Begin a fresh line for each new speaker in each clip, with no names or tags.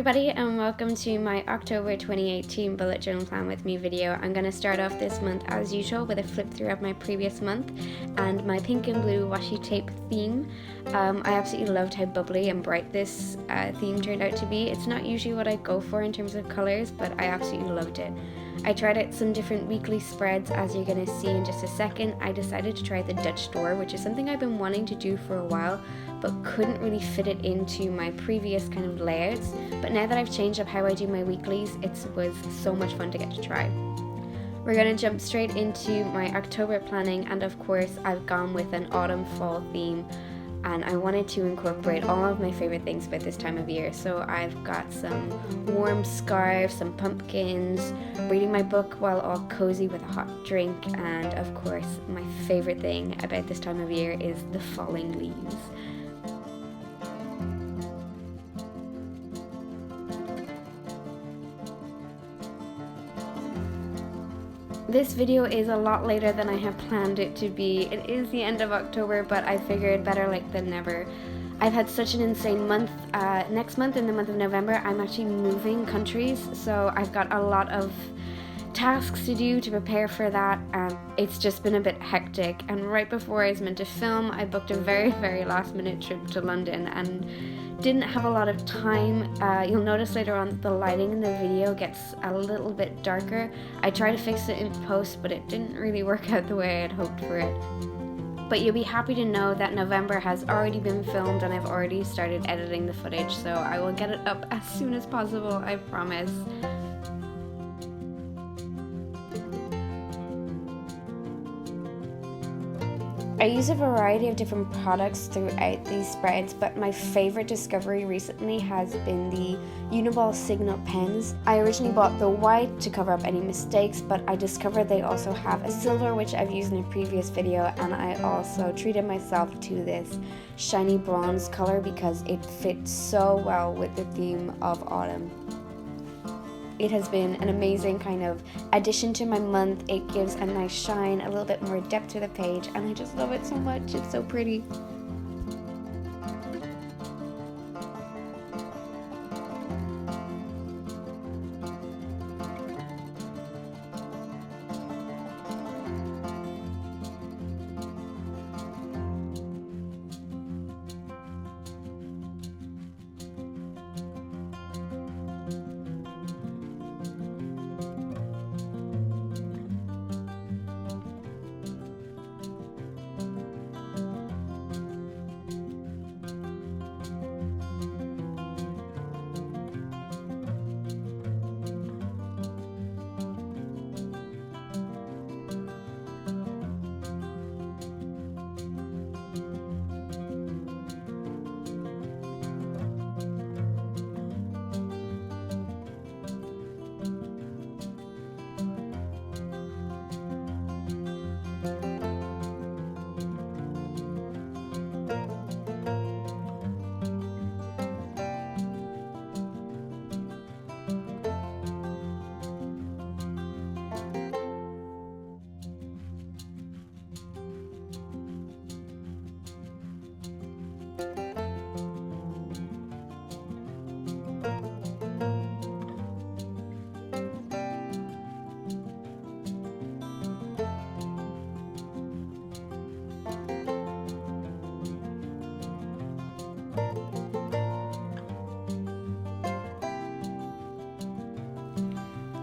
everybody, and welcome to my October 2018 bullet journal plan with me video. I'm going to start off this month as usual with a flip through of my previous month and my pink and blue washi tape theme. I absolutely loved how bubbly and bright this theme turned out to be. It's not usually what I go for in terms of colours, but I absolutely loved it. I tried out some different weekly spreads, as you're going to see in just a second. I decided to try the Dutch door, which is something I've been wanting to do for a while, but couldn't really fit it into my previous kind of layouts. But now that I've changed up how I do my weeklies, it was so much fun to get to try. We're going to jump straight into my October planning, and of course I've gone with an autumn fall theme, and I wanted to incorporate all of my favorite things about this time of year. So I've got some warm scarves, some pumpkins, reading my book while all cozy with a hot drink, and of course my favorite thing about this time of year is the falling leaves. This video is a lot later than I have planned it to be. It is the end of October, but I figured better late than never. I've had such an insane month. Next month, in the month of November, I'm actually moving countries, so I've got a lot of tasks to do to prepare for that. It's just been a bit hectic, and right before I was meant to film, I booked a very last minute trip to London and didn't have a lot of time. You'll notice later on that the lighting in the video gets a little bit darker. I tried to fix it in post, but it didn't really work out the way I had hoped for it. But you'll be happy to know that November has already been filmed and I've already started editing the footage, so I will get it up as soon as possible, I promise. I use a variety of different products throughout these spreads, but my favorite discovery recently has been the Uniball Signal pens. I originally bought the white to cover up any mistakes, but I discovered they also have a silver, which I've used in a previous video, and I also treated myself to this shiny bronze color because it fits so well with the theme of autumn. It has been an amazing kind of addition to my month. It gives a nice shine, a little bit more depth to the page, and I just love it so much. It's so pretty.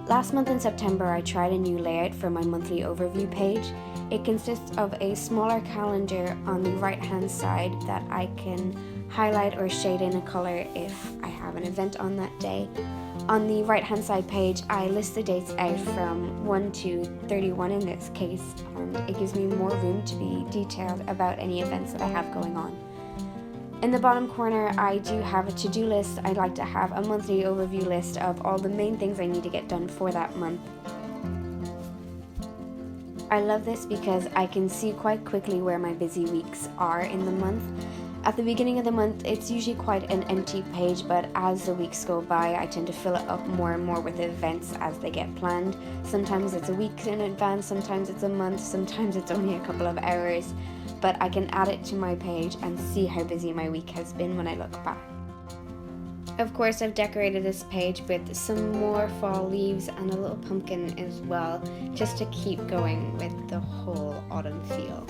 Last month in September, I tried a new layout for my monthly overview page. It consists of a smaller calendar on the right hand side that I can highlight or shade in a color if I have an event on that day. On the right hand side page, I list the dates out from 1 to 31 in this case, and it gives me more room to be detailed about any events that I have going on. In the bottom corner, I do have a to-do list. I like to have a monthly overview list of all the main things I need to get done for that month. I love this because I can see quite quickly where my busy weeks are in the month. At the beginning of the month, it's usually quite an empty page, but as the weeks go by, I tend to fill it up more and more with events as they get planned. Sometimes it's a week in advance, sometimes it's a month, sometimes it's only a couple of hours, but I can add it to my page and see how busy my week has been when I look back. Of course, I've decorated this page with some more fall leaves and a little pumpkin as well, just to keep going with the whole autumn feel.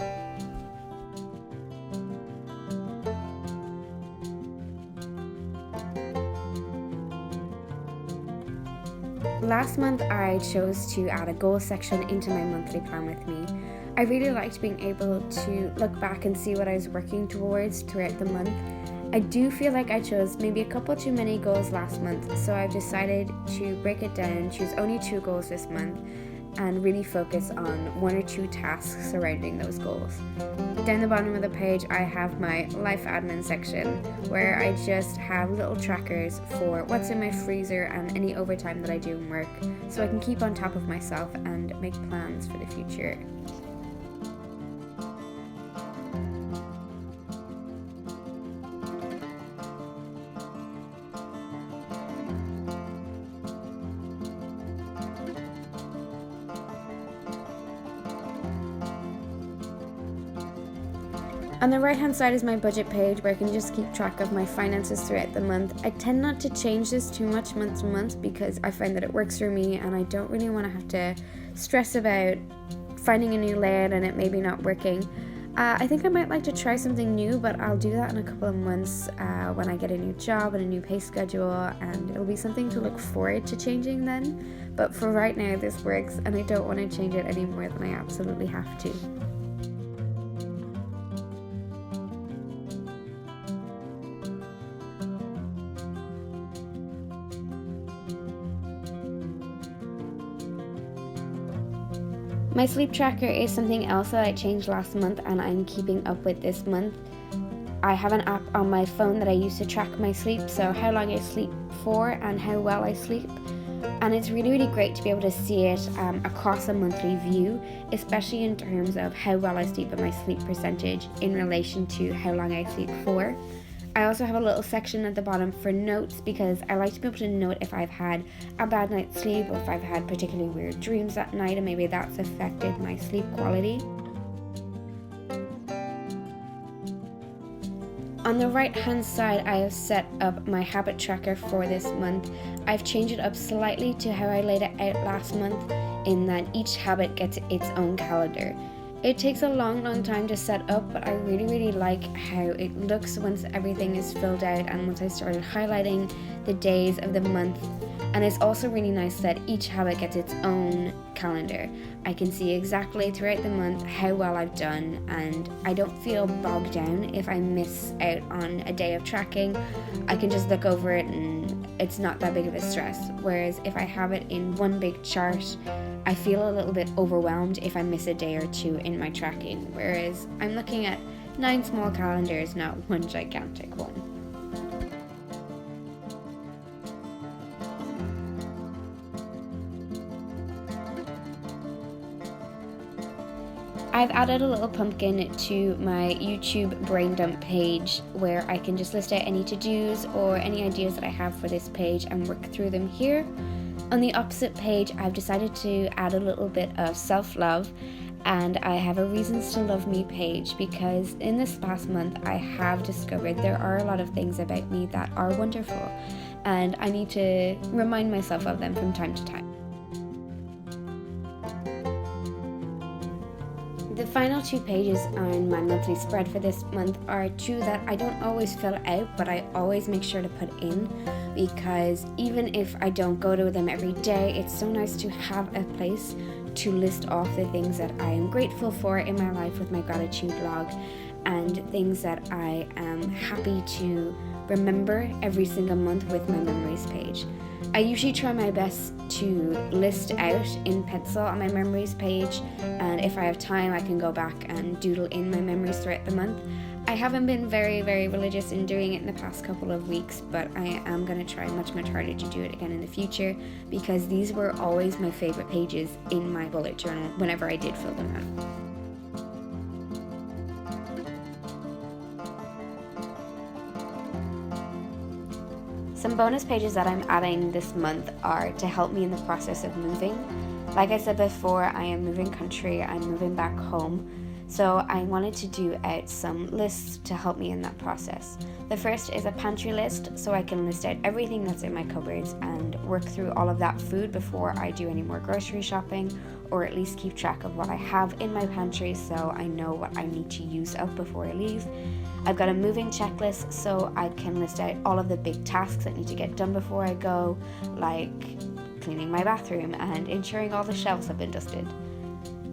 Last month I chose to add a goal section into my monthly plan with me. I really liked being able to look back and see what I was working towards throughout the month. I do feel like I chose maybe a couple too many goals last month, so I've decided to break it down, choose only 2 goals this month, and really focus on 1 or 2 tasks surrounding those goals. Down the bottom of the page I have my life admin section, where I just have little trackers for what's in my freezer and any overtime that I do in work, so I can keep on top of myself and make plans for the future. On the right hand side is my budget page, where I can just keep track of my finances throughout the month. I tend not to change this too much month to month because I find that it works for me and I don't really want to have to stress about finding a new layout and it maybe not working. I think I might like to try something new, but I'll do that in a couple of months when I get a new job and a new pay schedule, and it'll be something to look forward to changing then. But for right now this works and I don't want to change it any more than I absolutely have to. My sleep tracker is something else that I changed last month and I'm keeping up with this month. I have an app on my phone that I use to track my sleep, so how long I sleep for and how well I sleep. And it's really great to be able to see it across a monthly view, especially in terms of how well I sleep and my sleep percentage in relation to how long I sleep for. I also have a little section at the bottom for notes because I like to be able to note if I've had a bad night's sleep or if I've had particularly weird dreams that night and maybe that's affected my sleep quality. On the right hand side I have set up my habit tracker for this month. I've changed it up slightly to how I laid it out last month, in that each habit gets its own calendar. It takes a long time to set up, but I really like how it looks once everything is filled out and once I started highlighting the days of the month. And it's also really nice that each habit gets its own calendar. I can see exactly throughout the month how well I've done, and I don't feel bogged down if I miss out on a day of tracking. I can just look over it and it's not that big of a stress. Whereas if I have it in one big chart, I feel a little bit overwhelmed if I miss a day or 2 in my tracking, whereas I'm looking at 9 small calendars, not one gigantic one. I've added a little pumpkin to my YouTube brain dump page where I can just list out any to-dos or any ideas that I have for this page and work through them here. On the opposite page, I've decided to add a little bit of self-love, and I have a Reasons to Love Me page because in this past month I have discovered there are a lot of things about me that are wonderful and I need to remind myself of them from time to time. The final 2 pages on my monthly spread for this month are 2 that I don't always fill out, but I always make sure to put in, because even if I don't go to them every day, it's so nice to have a place to list off the things that I am grateful for in my life with my gratitude log and things that I am happy to remember every single month with my memories page. I usually try my best to list out in pencil on my memories page, and if I have time I can go back and doodle in my memories throughout the month. I haven't been very religious in doing it in the past couple of weeks, but I am going to try much harder to do it again in the future, because these were always my favorite pages in my bullet journal whenever I did fill them out. Some bonus pages that I'm adding this month are to help me in the process of moving. Like I said before, I am moving country, I'm moving back home. So I wanted to do out some lists to help me in that process. The first is a pantry list, so I can list out everything that's in my cupboards and work through all of that food before I do any more grocery shopping, or at least keep track of what I have in my pantry so I know what I need to use up before I leave. I've got a moving checklist, so I can list out all of the big tasks that need to get done before I go, like cleaning my bathroom and ensuring all the shelves have been dusted.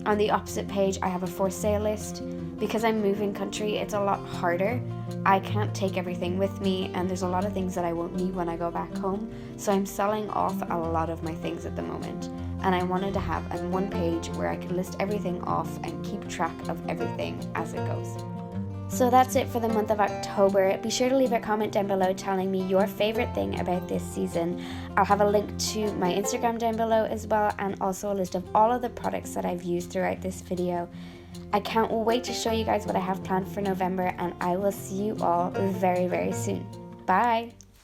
On the opposite page, I have a for sale list. Because I'm moving country, it's a lot harder. I can't take everything with me, and there's a lot of things that I won't need when I go back home, so I'm selling off a lot of my things at the moment. And I wanted to have a one page where I could list everything off and keep track of everything as it goes. So that's it for the month of October. Be sure to leave a comment down below telling me your favorite thing about this season. I'll have a link to my Instagram down below as well, and also a list of all of the products that I've used throughout this video. I can't wait to show you guys what I have planned for November, and I will see you all very, very soon. Bye!